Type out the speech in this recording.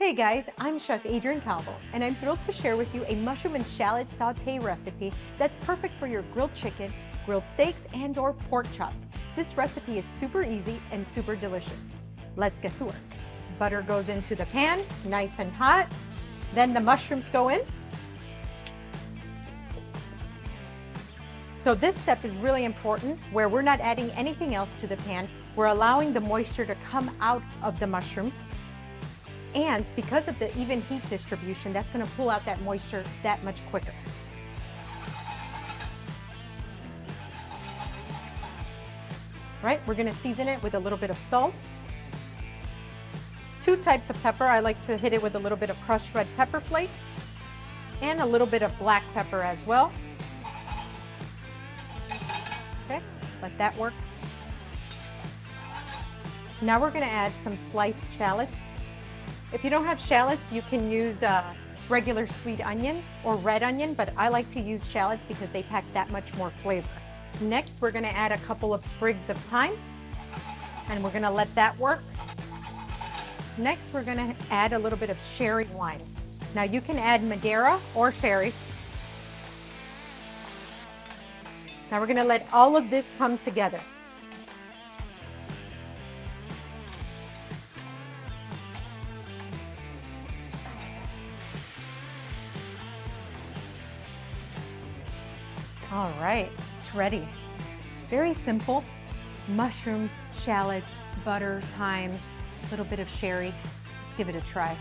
Hey guys, I'm Chef Adrienne Calvo, and I'm thrilled to share with you a mushroom and shallot sauté recipe that's perfect for your grilled chicken, grilled steaks, and/or pork chops. This recipe is super easy and super delicious. Let's get to work. Butter goes into the pan, nice and hot. Then the mushrooms go in. So this step is really important where we're not adding anything else to the pan. We're allowing the moisture to come out of the mushrooms. And because of the even heat distribution, that's going to pull out that moisture that much quicker. Right, we're going to season it with a little bit of salt. 2 types of pepper. I like to hit it with a little bit of crushed red pepper flake and a little bit of black pepper as well. Okay, let that work. Now we're going to add some sliced shallots. If you don't have shallots, you can use regular sweet onion or red onion, but I like to use shallots because they pack that much more flavor. Next, we're going to add a couple of sprigs of thyme, and we're going to let that work. Next, we're going to add a little bit of sherry wine. Now you can add Madeira or sherry. Now we're going to let all of this come together. All right, it's ready. Very simple. Mushrooms, shallots, butter, thyme, a little bit of sherry. Let's give it a try.